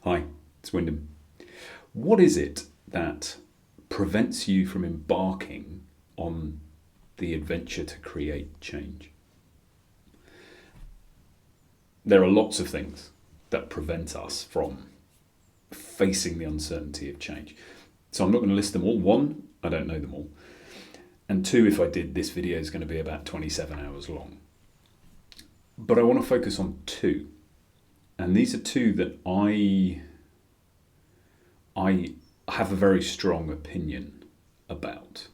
Hi, it's Wyndham. What is it that prevents you from embarking on the adventure to create change? There are lots of things that prevent us from facing the uncertainty of change. So I'm not going to list them all. One, I don't know them all. And two, if I did, this video is going to be about 27 hours long. But I want to focus on two. And these are two that I have a very strong opinion about.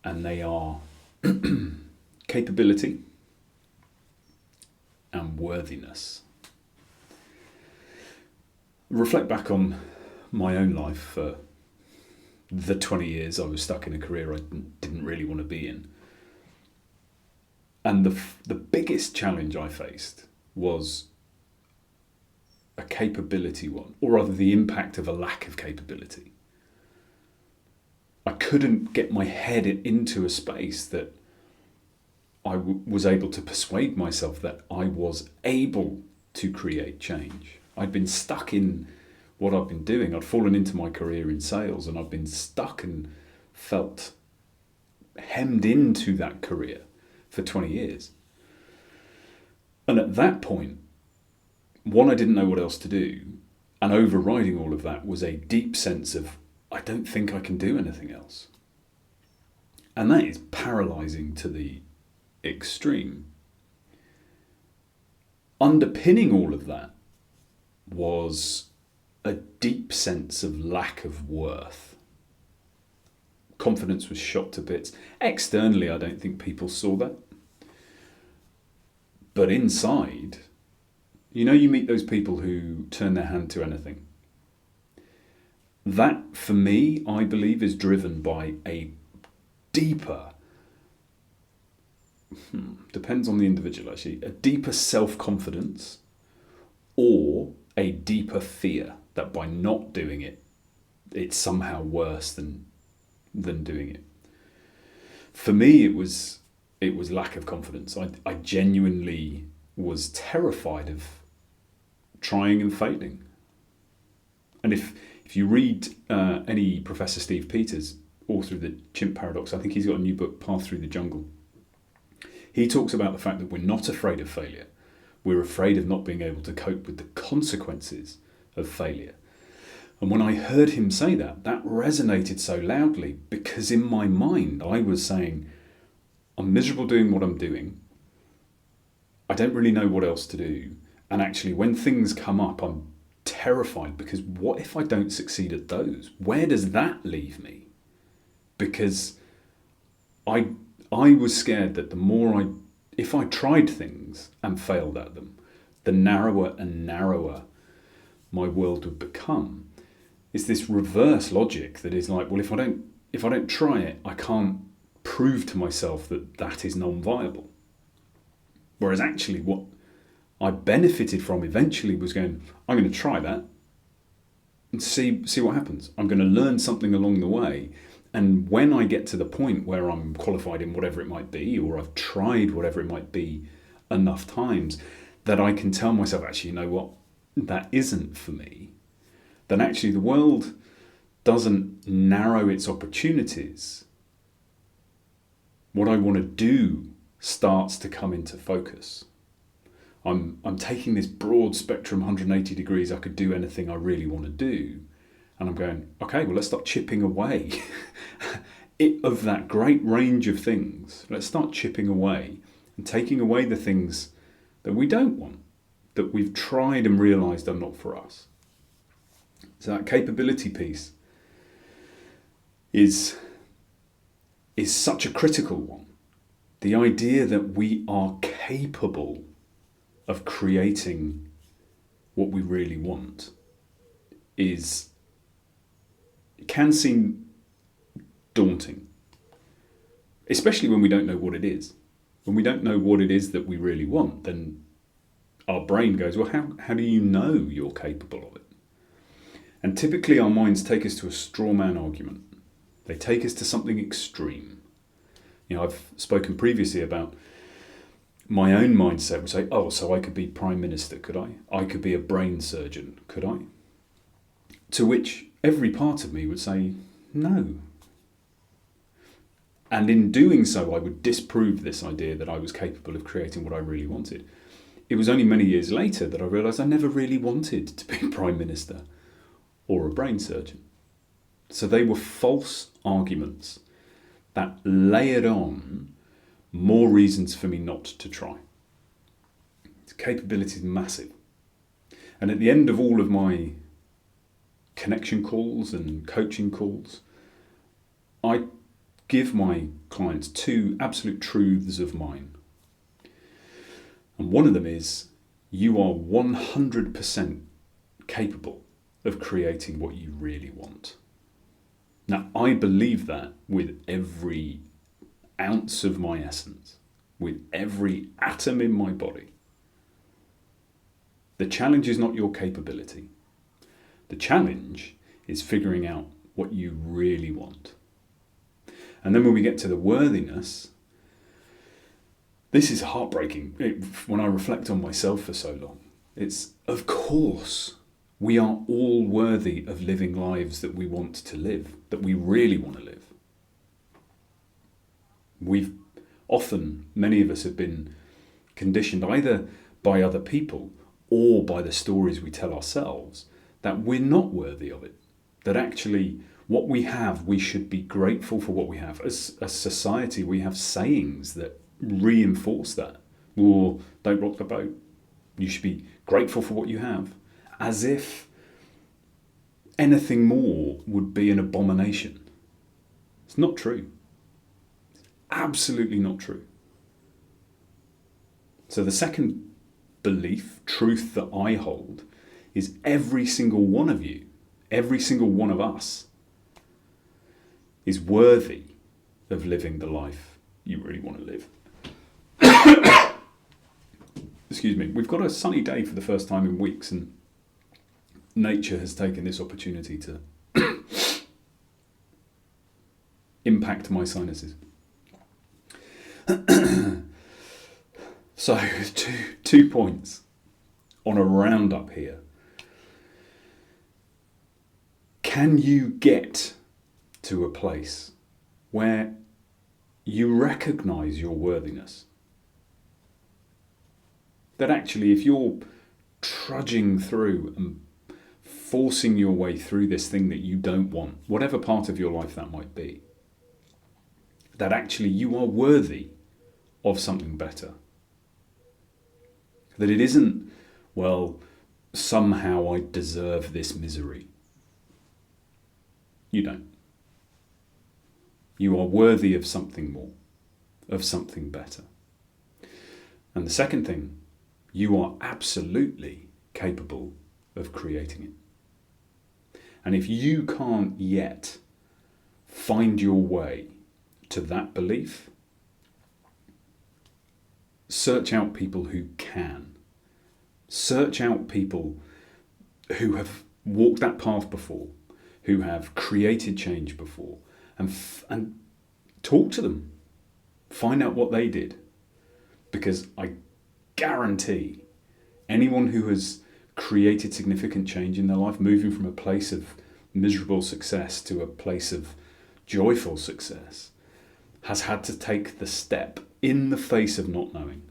And they are capability and worthiness. Reflect back on my own life for the 20 years I was stuck in a career I didn't really want to be in. And the biggest challenge I faced was a capability one, or rather the impact of a lack of capability. I couldn't get my head into a space that I was able to persuade myself that I was able to create change. I'd been stuck in what I'd been doing. I'd fallen into my career in sales and I'd been stuck and felt hemmed into that career for 20 years. And at that point, one, I didn't know what else to do. And overriding all of that was a deep sense of, I don't think I can do anything else. And that is paralyzing to the extreme. Underpinning all of that was a deep sense of lack of worth. Confidence was shot to bits. Externally, I don't think people saw that. But inside, you meet those people who turn their hand to anything. That, for me, I believe, is driven by a deeper, depends on the individual actually, a deeper self-confidence or a deeper fear that by not doing it, it's somehow worse than doing it. For me, it was lack of confidence. I genuinely was terrified of trying and failing. And if you read any Professor Steve Peters, author of the Chimp Paradox, I think he's got a new book, Path Through the Jungle. He talks about the fact that we're not afraid of failure. We're afraid of not being able to cope with the consequences of failure. And when I heard him say that resonated so loudly, because in my mind I was saying, I'm miserable doing what I'm doing. I don't really know what else to do. And actually, when things come up, I'm terrified, because what if I don't succeed at those? Where does that leave me? Because I was scared that the more if I tried things and failed at them, the narrower and narrower my world would become. It's this reverse logic that is like, well, if I don't try it, I can't prove to myself that is non-viable. Whereas actually what I benefited from eventually was going, I'm going to try that and see what happens. I'm going to learn something along the way. And when I get to the point where I'm qualified in whatever it might be, or I've tried whatever it might be enough times, that I can tell myself, actually, you know what, that isn't for me, then actually the world doesn't narrow its opportunities. What I want to do starts to come into focus. I'm taking this broad spectrum, 180 degrees, I could do anything I really want to do. And I'm going, okay, well, let's start chipping away of that great range of things. Let's start chipping away and taking away the things that we don't want, that we've tried and realised are not for us. So that capability piece is such a critical one. The idea that we are capable of creating what we really want can seem daunting, especially when we don't know what it is. When we don't know what it is that we really want, then our brain goes, well, how do you know you're capable of it? And typically our minds take us to a straw man argument. They take us to something extreme. I've spoken previously about my own mindset would say, oh, so I could be Prime Minister, could I? I could be a brain surgeon, could I? To which every part of me would say, no. And in doing so, I would disprove this idea that I was capable of creating what I really wanted. It was only many years later that I realised I never really wanted to be Prime Minister or a brain surgeon. So they were false arguments that layered on more reasons for me not to try. Its capability is massive. And at the end of all of my connection calls and coaching calls, I give my clients two absolute truths of mine. And one of them is, you are 100% capable of creating what you really want. Now, I believe that with every ounce of my essence, with every atom in my body. The challenge is not your capability. The challenge is figuring out what you really want. And then when we get to the worthiness, this is heartbreaking. When I reflect on myself for so long, it's, of course, we are all worthy of living lives that we want to live, that we really want to live. Many of us have been conditioned either by other people or by the stories we tell ourselves that we're not worthy of it. That actually what we have, we should be grateful for what we have. As a society, we have sayings that reinforce that. Or, don't rock the boat. You should be grateful for what you have. As if anything more would be an abomination. It's not true. It's absolutely not true. So the second belief, truth that I hold, is every single one of you, every single one of us, is worthy of living the life you really want to live. Excuse me. We've got a sunny day for the first time in weeks, and nature has taken this opportunity to impact my sinuses. So, two points on a roundup here. Can you get to a place where you recognise your worthiness? That actually, if you're trudging through and forcing your way through this thing that you don't want, whatever part of your life that might be, that actually you are worthy of something better. That it isn't, well, somehow I deserve this misery. You don't. You are worthy of something more, of something better. And the second thing, you are absolutely capable of creating it. And if you can't yet find your way to that belief, search out people who can. Search out people who have walked that path before, who have created change before, and talk to them. Find out what they did. Because I guarantee anyone who has created significant change in their life, moving from a place of miserable success to a place of joyful success, has had to take the step in the face of not knowing,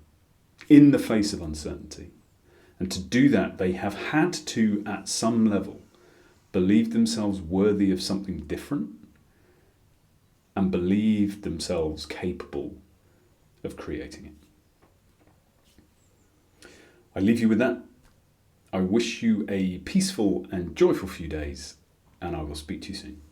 in the face of uncertainty. And to do that, they have had to, at some level, believe themselves worthy of something different and believe themselves capable of creating it. I leave you with that. I wish you a peaceful and joyful few days, and I will speak to you soon.